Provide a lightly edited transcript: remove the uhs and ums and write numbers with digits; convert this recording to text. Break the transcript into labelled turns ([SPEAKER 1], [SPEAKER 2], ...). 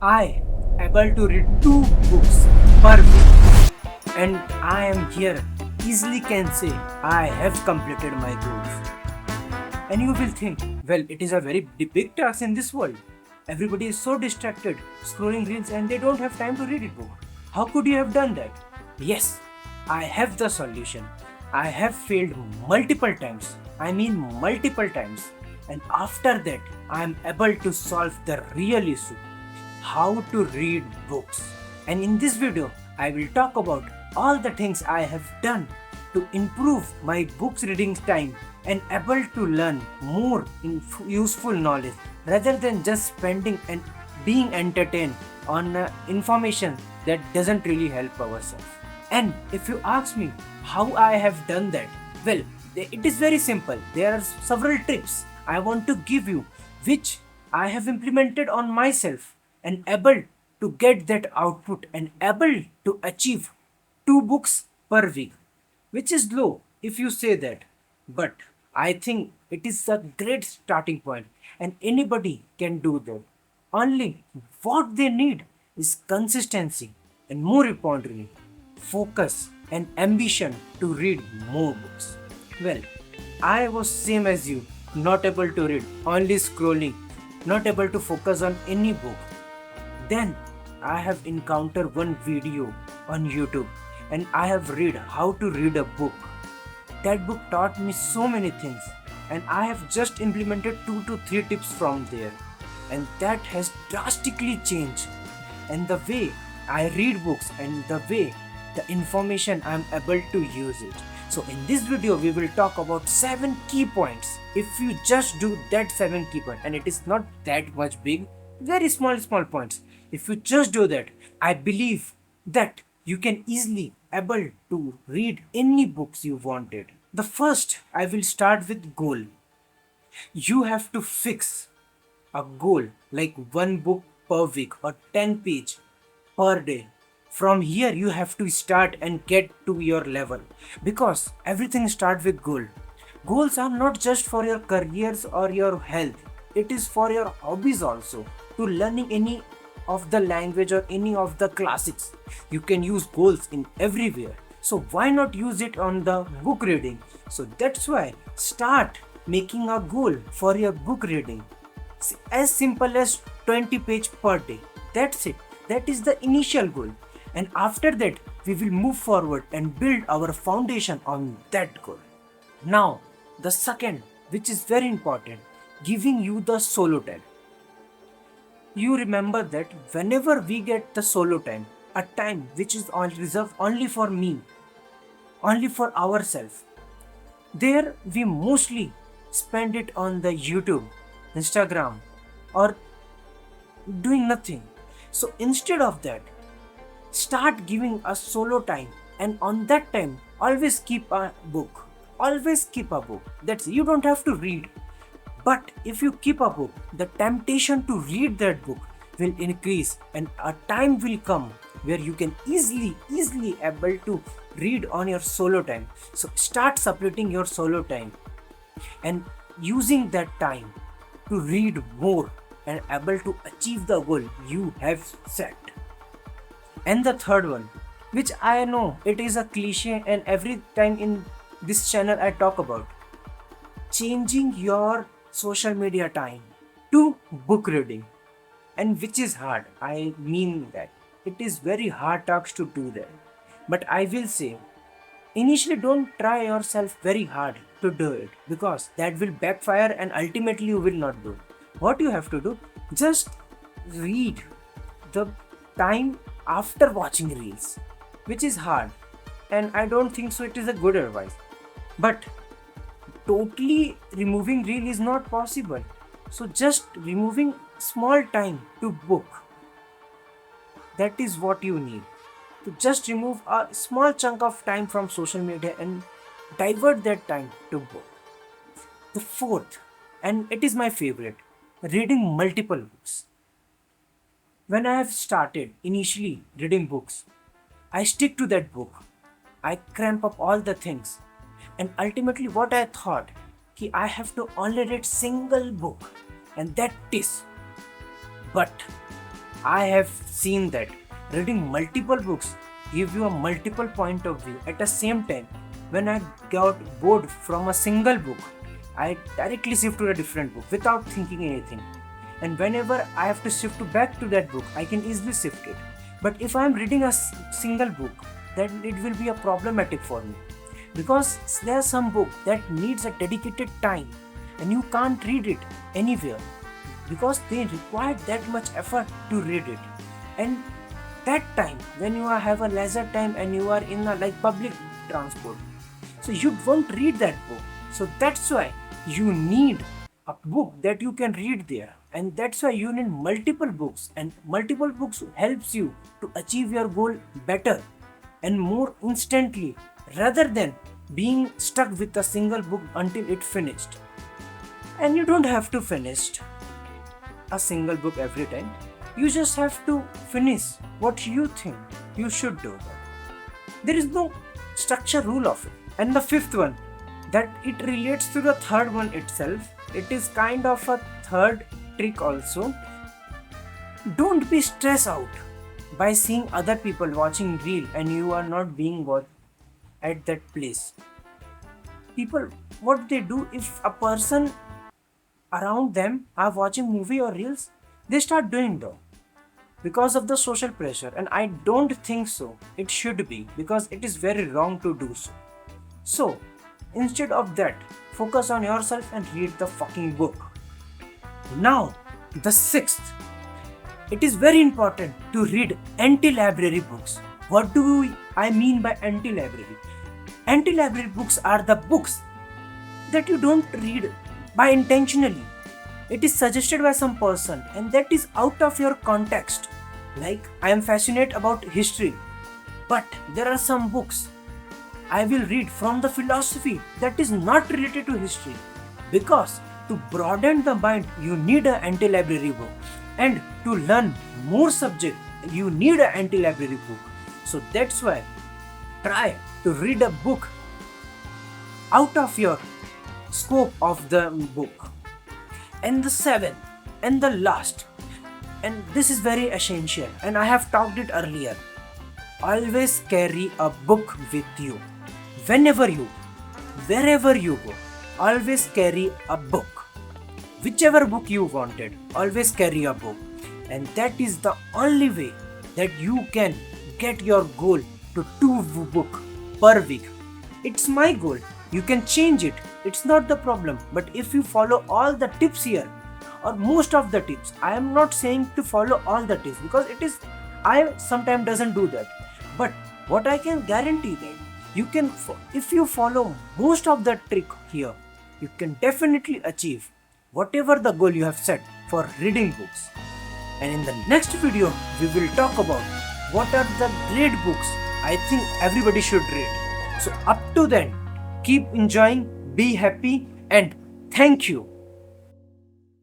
[SPEAKER 1] I able to read 2 books per week, and I am here easily can say I have completed my goals. And you will think, well, it is a very big task in this world. Everybody is so distracted scrolling reels and they don't have time to read a book. How could you have done that? Yes, I have the solution. I have failed multiple times. I mean, multiple times. And after that, I am able to solve the real issue, how to read books. And in this video, I will talk about all the things I have done to improve my books reading time and able to learn more useful knowledge rather than just spending and being entertained on information that doesn't really help ourselves. And if you ask me how I have done that, well, it is very simple. There are several tips I want to give you which I have implemented on myself and able to get that output and able to achieve 2 books per week, which is low if you say that. But I think it is a great starting point and anybody can do that. Only what they need is consistency and more importantly, focus and ambition to read more books. Well, I was same as you, not able to read, only scrolling, not able to focus on any book. Then I have encountered one video on YouTube and I have read how to read a book. That book taught me so many things and I have just implemented 2 to 3 tips from there, and that has drastically changed and the way I read books and the way the information I am able to use it. So in this video we will talk about 7 key points. If you just do that 7 key points, and it is not that much big, very small points. If you just do that, I believe that you can easily able to read any books you wanted. The first I will start with goal. You have to fix a goal like 1 book per week or 10 page per day. From here you have to start and get to your level because everything starts with goal. Goals are not just for your careers or your health, it is for your hobbies also, to learning any of the language or any of the classics. You can use goals in everywhere, so why not use it on the book reading? So that's why start making a goal for your book reading, as simple as 20 page per day. That's it. That is the initial goal, and after that we will move forward and build our foundation on that goal. Now the second, which is very important, giving you the solo time. You remember that whenever we get the solo time, a time which is all reserved only for me, only for ourselves, there we mostly spend it on the YouTube, Instagram, or doing nothing. So instead of that, start giving a solo time, and on that time always keep a book. Always keep a book. That's, you don't have to read. But if you keep a book, the temptation to read that book will increase and a time will come where you can easily able to read on your solo time. So start separating your solo time and using that time to read more and able to achieve the goal you have set. And the third one, which I know it is a cliche and every time in this channel I talk about, changing your social media time to book reading, and which is hard. I mean that it is very hard task to do that, but I will say initially don't try yourself very hard to do it because that will backfire and ultimately you will not do. What you have to do, just read the time after watching reels, which is hard, and I don't think so it is a good advice. But totally removing reel is not possible, so just removing small time to book, that is what you need, to just remove a small chunk of time from social media and divert that time to book. The fourth, and it is my favorite, reading multiple books. When I have started initially reading books, I stick to that book. I cramp up all the things. And ultimately what I thought, कि I have to only read single book and that is. But I have seen that reading multiple books give you a multiple point of view at the same time. When I got bored from a single book, I directly shift to a different book without thinking anything. And whenever I have to shift to back to that book, I can easily shift it. But if I am reading a single book, then it will be a problematic for me, because there are some book that needs a dedicated time and you can't read it anywhere because they require that much effort to read it. And that time when you have a leisure time and you are in a like public transport, so you won't read that book. So that's why you need a book that you can read there, and that's why you need multiple books, and multiple books helps you to achieve your goal better and more instantly, rather than being stuck with a single book until it finished. And you don't have to finish a single book every time. You just have to finish what you think you should do. There is no structure rule of it. And the fifth one, that it relates to the third one itself. It is kind of a third trick also. Don't be stressed out by seeing other people watching reel and you are not being at that place. People, what they do, if a person around them are watching movie or reels, they start doing though because of the social pressure, and I don't think so it should be, because it is very wrong to do so. So instead of that, focus on yourself and read the fucking book. Now the sixth, it is very important to read anti-library books. What do I mean by anti-library? Anti-library books are the books that you don't read by intentionally. It is suggested by some person and that is out of your context. Like, I am fascinated about history, but there are some books I will read from the philosophy that is not related to history, because to broaden the mind you need an anti-library book, and to learn more subject you need an anti-library book. So that's why try to read a book out of your scope of the book. And the seventh and the last, and this is very essential and I have talked it earlier, always carry a book with you. Wherever you go, always carry a book. Whichever book you wanted, always carry a book. And that is the only way that you can get your goal to 2 book per week. It's my goal. You can change it. It's not the problem. But if you follow all the tips here, or most of the tips, I am not saying to follow all the tips, because I sometimes doesn't do that. But what I can guarantee that you can, if you follow most of the trick here, you can definitely achieve whatever the goal you have set for reading books. And in the next video, we will talk about what are the great books I think everybody should read. So up to then, keep enjoying, be happy, and thank you.